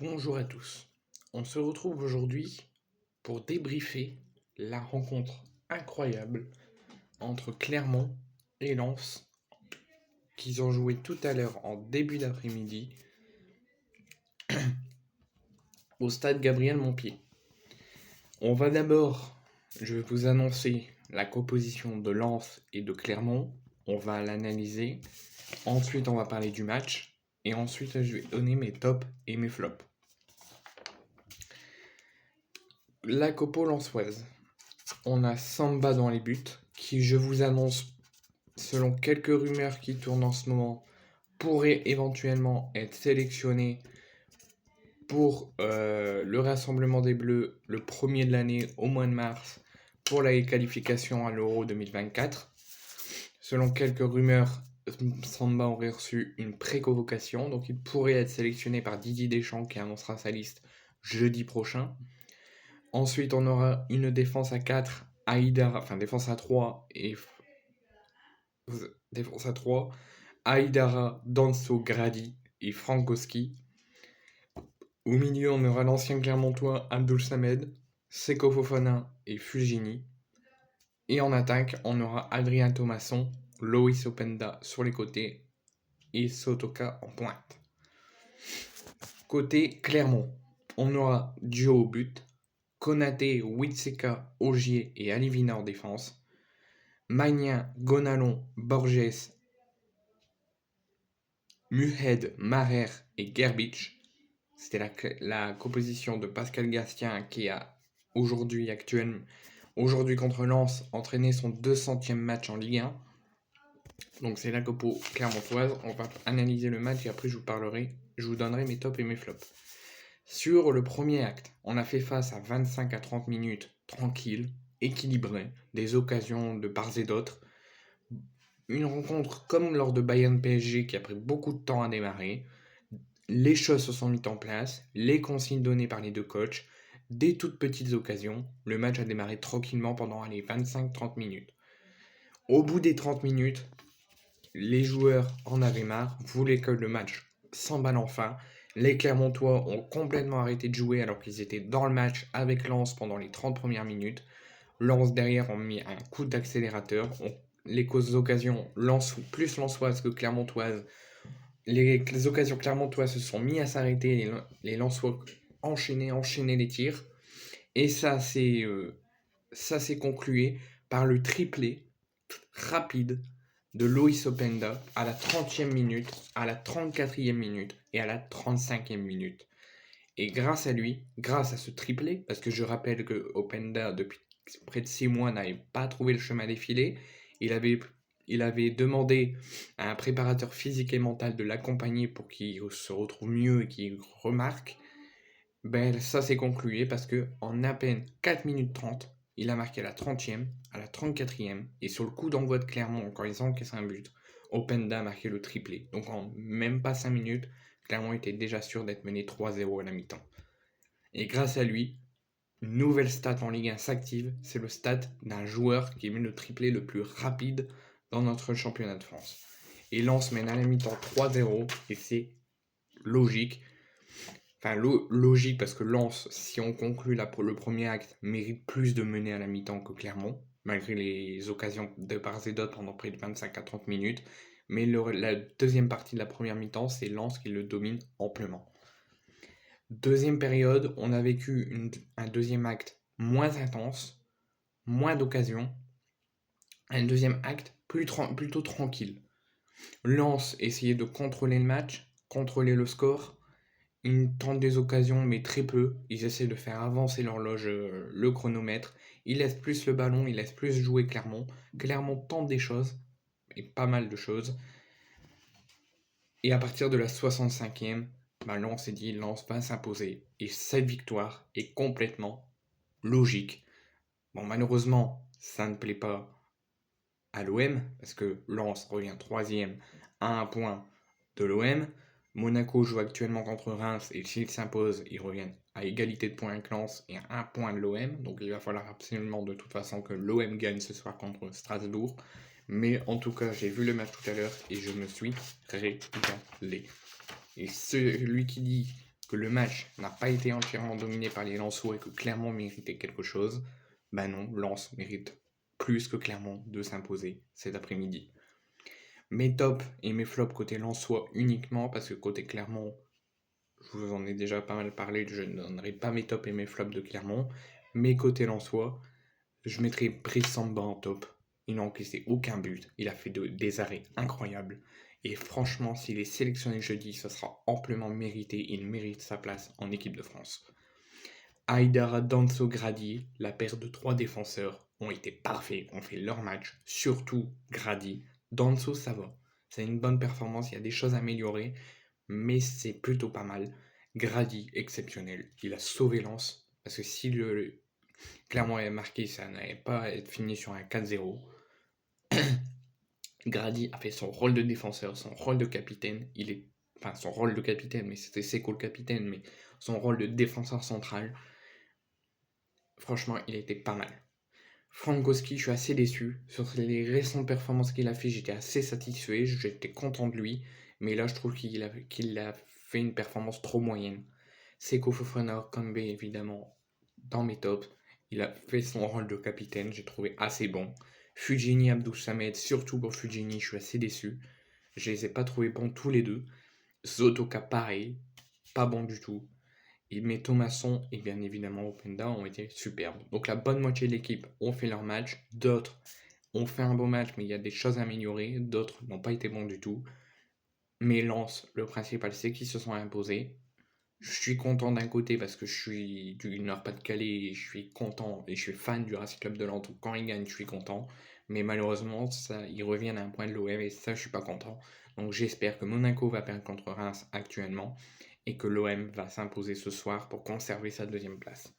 Bonjour à tous. On se retrouve aujourd'hui pour débriefer la rencontre incroyable entre Clermont et Lens qu'ils ont joué tout à l'heure en début d'après-midi au stade Gabriel Montpied. On va d'abord, je vais vous annoncer la composition de Lens et de Clermont. On va l'analyser. Ensuite, on va parler du match. Et ensuite, je vais donner mes tops et mes flops. La compo lensoise. On a Samba dans les buts, qui je vous annonce, selon quelques rumeurs qui tournent en ce moment, pourrait éventuellement être sélectionné pour le Rassemblement des Bleus, le premier de l'année au mois de mars, pour la qualification à l'Euro 2024. Selon quelques rumeurs, Samba aurait reçu une pré-convocation, donc il pourrait être sélectionné par Didier Deschamps qui annoncera sa liste jeudi prochain. Ensuite, on aura une défense à 4, défense à 3 et défense à 3, Aïdara, Danso, Grady et Frankowski. Au milieu, on aura l'ancien Clermontois Abdul Samed, Seko Fofana et Fujini. Et en attaque, on aura Adrien Thomasson, Loïs Openda sur les côtés et Sotoka en pointe. Côté Clermont, on aura Dio au but, Konaté, Witseka, Ogier et Alivina en défense, Magnin, Gonalon, Borges, Muhed, Maher et Gerbic. C'était la composition de Pascal Gastien qui a aujourd'hui contre Lens entraîné son 200e match en Ligue 1. Donc c'est la compo clermontoise. On va analyser le match et après je vous donnerai mes tops et mes flops. Sur le premier acte, on a fait face à 25 à 30 minutes tranquilles, équilibrées, des occasions de part et d'autre. Une rencontre comme lors de Bayern PSG qui a pris beaucoup de temps à démarrer. Les choses se sont mises en place, les consignes données par les deux coachs, des toutes petites occasions. Le match a démarré tranquillement pendant les 25-30 minutes. Au bout des 30 minutes, les joueurs en avaient marre, voulaient que le match s'emballe enfin. Les Clermontois ont complètement arrêté de jouer alors qu'ils étaient dans le match avec Lens pendant les 30 premières minutes. Lens derrière ont mis un coup d'accélérateur. Les occasions plus lensoises que clermontoises. Les occasions clermontoises se sont mis à s'arrêter. Les Lensois enchaînaient les tirs. Et ça s'est conclué par le triplé rapide de Loïs Openda à la 30e minute, à la 34e minute et à la 35e minute. Et grâce à lui, grâce à ce triplé, parce que je rappelle que Openda, depuis près de 6 mois, n'avait pas trouvé le chemin des filets, il avait demandé à un préparateur physique et mental de l'accompagner pour qu'il se retrouve mieux et qu'il remarque. Ça s'est conclué parce que en à peine 4 minutes 30, il a marqué à la 30e, à la 34e, et sur le coup d'envoi de Clermont, quand ils ont encaissé un but, Openda a marqué le triplé. Donc en même pas 5 minutes, Clermont était déjà sûr d'être mené 3-0 à la mi-temps. Et grâce à lui, une nouvelle stat en Ligue 1 s'active, c'est le stat d'un joueur qui met le triplé le plus rapide dans notre championnat de France. Et Lens mène à la mi-temps 3-0, et c'est logique. Enfin, logique parce que Lens, si on conclut le premier acte, mérite plus de mener à la mi-temps que Clermont, malgré les occasions de part et d'autre pendant près de 25 à 30 minutes. Mais la deuxième partie de la première mi-temps, c'est Lens qui le domine amplement. Deuxième période, on a vécu un deuxième acte moins intense, moins d'occasions. Un deuxième acte plutôt tranquille. Lens essayait de contrôler le match, contrôler le score. Ils tentent des occasions, mais très peu. Ils essaient de faire avancer l'horloge, le chronomètre. Ils laissent plus le ballon, ils laissent plus jouer Clermont. Clermont tente des choses, et pas mal de choses. Et à partir de la 65e, Lens s'est dit, Lens va s'imposer. Et cette victoire est complètement logique. Bon, malheureusement, ça ne plaît pas à l'OM, parce que Lens revient 3e à 1 point de l'OM. Monaco joue actuellement contre Reims et s'ils s'imposent, ils reviennent à égalité de points avec Lens et à 1 point de l'OM. Donc il va falloir absolument de toute façon que l'OM gagne ce soir contre Strasbourg. Mais en tout cas, j'ai vu le match tout à l'heure et je me suis régalé. Et celui qui dit que le match n'a pas été entièrement dominé par les Lensois et que Clermont méritait quelque chose, ben non, Lens mérite plus que Clermont de s'imposer cet après-midi. Mes tops et mes flops côté Lensois uniquement, parce que côté Clermont, je vous en ai déjà pas mal parlé, je ne donnerai pas mes tops et mes flops de Clermont, mais côté Lensois, je mettrai Brice Samba en top. Il n'a encaissé aucun but, il a fait des arrêts incroyables. Et franchement, s'il est sélectionné jeudi, ce sera amplement mérité. Il mérite sa place en équipe de France. Aïdara, Danso, Grady, la paire de 3 défenseurs, ont été parfaits, ont fait leur match. Surtout Grady. Danso, ça va. C'est une bonne performance, il y a des choses à améliorer, mais c'est plutôt pas mal. Grady, exceptionnel. Il a sauvé Lens. Parce que si le Clermont avait marqué, ça n'allait pas être fini sur un 4-0. Grady a fait son rôle de défenseur, son rôle de capitaine. Enfin, son rôle de capitaine, mais c'était Seco le capitaine, mais son rôle de défenseur central. Franchement, il était pas mal. Frankowski, je suis assez déçu. Sur les récentes performances qu'il a fait, j'étais assez satisfait, j'étais content de lui. Mais là, je trouve qu'il a fait une performance trop moyenne. Seko Fofana, Kambe, évidemment, dans mes tops. Il a fait son rôle de capitaine, j'ai trouvé assez bon. Fujini, Abdou Samed, surtout pour Fujini, je suis assez déçu. Je les ai pas trouvés bons tous les deux. Zotoka, pareil, pas bon du tout. Mais Thomasson et bien évidemment Openda ont été superbes. Donc la bonne moitié de l'équipe ont fait leur match. D'autres ont fait un beau match, mais il y a des choses à améliorer. D'autres n'ont pas été bons du tout. Mais Lens, le principal, c'est qu'ils se sont imposés. Je suis content d'un côté parce que je suis du Nord-Pas-de-Calais et je suis content et je suis fan du Racing Club de Lens. Donc quand ils gagnent, je suis content. Mais malheureusement, ça, ils reviennent à un point de l'OM et ça, je suis pas content. Donc j'espère que Monaco va perdre contre Reims actuellement et que l'OM va s'imposer ce soir pour conserver sa deuxième place.